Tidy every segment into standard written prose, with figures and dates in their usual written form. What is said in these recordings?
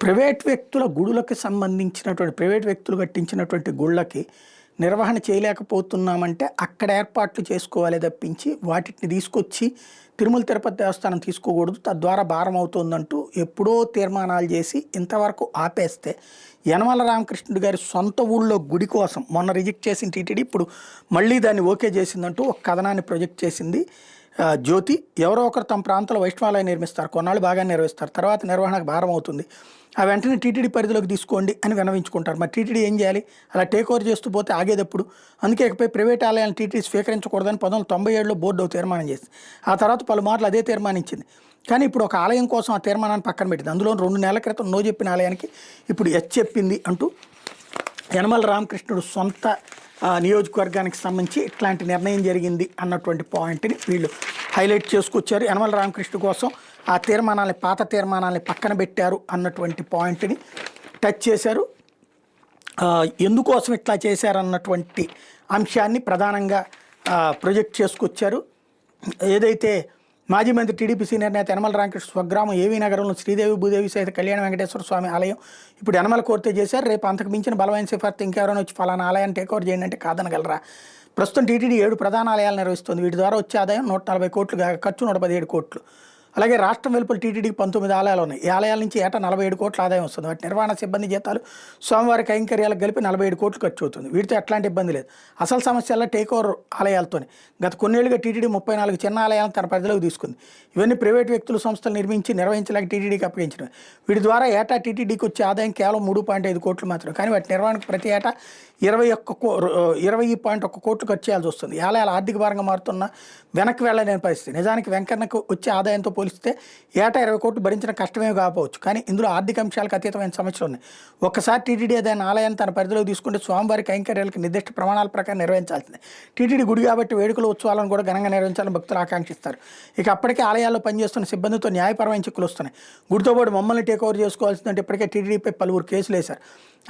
Private వ్యక్తుల గుడులకు సంబంధించినటువంటి private వ్యక్తులు కట్టించినటువంటి గుళ్ళకి నిర్వహణ చేయలేకపోతున్నామంటే అక్కడ ఏర్పాట్లు చేసుకోవాలి తప్పించి వాటిని తీసుకొచ్చి తిరుమల తిరుపతి దేవస్థానం తీసుకోకూడదు, తద్వారా భారం అవుతుందంటూ ఎప్పుడో తీర్మానాలు చేసి ఇంతవరకు ఆపేస్తే యనమల రామకృష్ణుడి గారి సొంత ఊళ్ళో గుడి కోసం మొన్న రిజెక్ట్ చేసిన టీటీడీ ఇప్పుడు మళ్ళీ దాన్ని ఓకే చేసిందంటూ ఒక కథనాన్ని ప్రొజెక్ట్ చేసింది. జ్యోతి ఎవరో ఒకరు తమ ప్రాంతంలో వైష్ణవాలయం నిర్మిస్తారు, కొన్నాళ్ళు బాగా నిర్వహిస్తారు, తర్వాత నిర్వహణకు భారం అవుతుంది, ఆ వెంటనే టీటీడీ పరిధిలోకి తీసుకోండి అని విన్నవించుకుంటారు. మరి టీటీడీ ఏం చేయాలి? అలా టేక్ ఓవర్ చేస్తూ పోతే ఆగేటప్పుడు. అందుకే ఇకపై ప్రైవేట్ ఆలయాలను టీటీడీ స్వీకరించకూడదని 1997లో బోర్డు తీర్మానం చేసింది. ఆ తర్వాత పలుమార్లు అదే తీర్మానించింది. కానీ ఇప్పుడు ఒక ఆలయం కోసం ఆ తీర్మానాన్ని పక్కన పెట్టింది. అందులో 2 నెలల క్రితం నో చెప్పిన ఆలయానికి ఇప్పుడు ఎస్ చెప్పింది అంటూ యనమల రామకృష్ణుడు సొంత నియోజకవర్గానికి సంబంధించి ఇట్లాంటి నిర్ణయం జరిగింది అన్నటువంటి పాయింట్ని వీళ్ళు హైలైట్ చేసుకొచ్చారు. యనమల రామకృష్ణ కోసం ఆ తీర్మానాలని, పాత తీర్మానాలని పక్కన పెట్టారు అన్నటువంటి పాయింట్ని టచ్ చేశారు. ఎందుకోసం ఇట్లా చేశారన్నటువంటి అంశాన్ని ప్రధానంగా ప్రొజెక్ట్ చేసుకొచ్చారు. ఏదైతే మాజీ మంత్రి టీడీపీ సీనియర్ నేత యనమల రామకృష్ణ స్వగ్రామం ఏవీ నగరంలో శ్రీదేవి భూదేవి సహిత కళ్యాణ వెంకటేశ్వర స్వామి ఆలయం ఇప్పుడు యనమల కోరితే చేశారు. రేపు అంతకు మించిన బలమైన సిఫార్సు ఇంకెవరైనా వచ్చి ఫలానా ఆలయాన్ని టేక్ఓవర్ చేయండి అంటే కాదనగలరా? ప్రస్తుతం టీటీడీ 7 ప్రధాన ఆలయాలు నిర్వహిస్తుంది. వీటి ద్వారా వచ్చే ఆదాయం 140 కోట్లు, ఖర్చు 117 కోట్లు. అలాగే రాష్ట్రం వెలుపల టీటీడీకి 19 ఆలయాలు ఉన్నాయి. ఈ ఆలయాల నుంచి ఏటా 47 కోట్ల ఆదాయం వస్తుంది. వాటి నిర్వహణ సిబ్బంది జీతాలు, స్వామివారి కైంకర్యాలకు కలిపి 47 కోట్లు ఖర్చు అవుతుంది. వీటితో ఎట్లాంటి ఇబ్బంది లేదు. అసలు సమస్యల్లో టేక్ ఓవర్ ఆలయాలతోనే. గత కొన్నేళ్లుగా టీటీడీ 34 చిన్న ఆలయాలను తన పరిధిలోకి తీసుకుంది. ఇవన్నీ ప్రైవేట్ వ్యక్తులు, సంస్థలు నిర్వహించలేక టీటీడీకి అప్పగించడం. వీటి ద్వారా ఏటా టీటీడీకి వచ్చే ఆదాయం కేవలం 3.5 కోట్లు మాత్రమే. కానీ వాటి నిర్వహణకు ప్రతి ఏటా 20.1 కోట్లు ఖర్చు చేయాల్సి వస్తుంది. ఈ ఆలయాల ఆర్థిక భారంగా మారుతున్న వెనక్కి వెళ్ళలేని పరిస్థితి. నిజానికి వెంకన్నకు వచ్చే ఆదాయంతో పోలిస్తే ఏటా 20 కోట్లు భరించిన కష్టమే కాకపోవచ్చు. కానీ ఇందులో ఆర్థిక అంశాలకు అతీతమైన సమస్యలు ఉన్నాయి. ఒక్కసారి టీటీడీ అదైన ఆలయాన్ని తన పరిధిలోకి తీసుకుంటే స్వామివారి కైంకర్యాలకు నిర్దిష్ట ప్రమాణాల ప్రకారం నిర్వహించాల్సిందే. టీటీడీ గుడి కాబట్టి వేడుకలు, ఉత్సవాలను కూడా ఘనంగా నిర్వహించాలని భక్తులు ఆకాంక్షిస్తారు. ఇక అప్పటికే ఆలయాల్లో పనిచేస్తున్న సిబ్బందితో న్యాయపరమైన చిక్కులు వస్తున్నాయి. గుడితో పాటు మమ్మల్ని టేక్ ఓవర్ చేసుకోవాల్సిందంటే ఇప్పటికే టీటీడీపై పలువురు కేసులు వేశారు.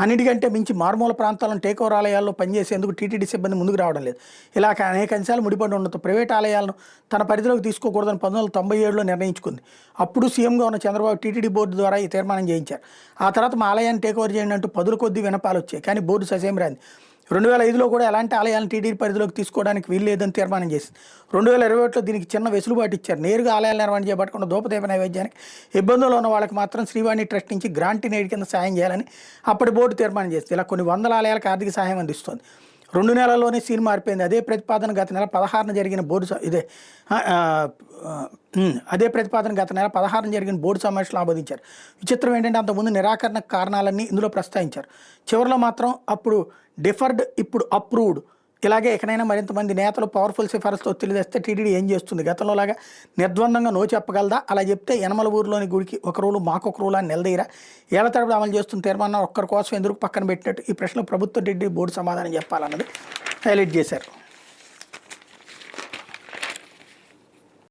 అన్నిటికంటే మించి మారుమూల ప్రాంతాలను టేక్ ఓవర్ ఆలయాల్లో పనిచేసేందుకు టీటీడీ సిబ్బంది ముందుకు రావడం లేదు. ఇలా అనేక అంశాలు ముడిపడి ఉండడంతో ప్రైవేట్ ఆలయాలను తన పరిధిలోకి తీసుకోకూడదని 1997లో నిర్ణయించుకుంది. అప్పుడు సీఎంగా ఉన్న చంద్రబాబు టీటీడీ బోర్డు ద్వారా ఈ తీర్మానం చేయించారు. ఆ తర్వాత మా ఆలయాన్ని టేక్ ఓవర్ చేయండి అంటూ 10 కొద్దీ వినపాలు వచ్చాయి. కానీ బోర్డు ససేమిరాంది. 2005లో కూడా ఎలాంటి ఆలయాలను టీటీడీ పరిధిలోకి తీసుకోవడానికి వీల్లేదని తీర్మానం చేసింది. 2021లో దీనికి చిన్న వెసులుబాటు ఇచ్చారు. నేరుగా ఆలయాల నిర్వహణ చేపట్టకుండా ధూపదీప నైవేద్యానికి ఇబ్బందుల్లో ఉన్న వాళ్ళకి మాత్రం శ్రీవాణి ట్రస్ట్ నుంచి గ్రాంట్ నేడు కింద సాయం చేయాలని అప్పటి బోర్డు తీర్మానం చేస్తుంది. ఇలా కొన్ని వందల ఆలయాలకు ఆర్థిక సహాయం అందిస్తుంది. 2 నెలల్లోనే సీన్ మారిపోయింది. అదే ప్రతిపాదన గత నెల 16న జరిగిన బోర్డు సమావేశంలో ఆమోదించారు. విచిత్రం ఏంటంటే అంతకుముందు నిరాకరణ కారణాలన్నీ ఇందులో ప్రస్తావించారు. చివరిలో మాత్రం అప్పుడు డిఫర్డ్, ఇప్పుడు అప్రూవ్డ్. ఇలాగే ఎక్కడైనా మరింత మంది నేతలు పవర్ఫుల్ సిఫారసుతో ఒత్తిడి తెస్తే టీటీడీ ఏం చేస్తుంది? గతంలోలాగా నిర్ద్వందంగా నో చెప్పగలదా? అలా చెప్తే యనమల ఊరిలోని గుడికి ఒక రూలు, మాకొక రూలు అని నిలదీరా? ఏళ్ల తరబడి అమలు చేస్తున్న తీర్మానం ఒక్కరి కోసం ఎందుకు పక్కన పెట్టినట్టు? ఈ ప్రశ్నలు ప్రభుత్వ టీటీడీ బోర్డు సమాధానం చెప్పాలన్నది హైలైట్ చేశారు.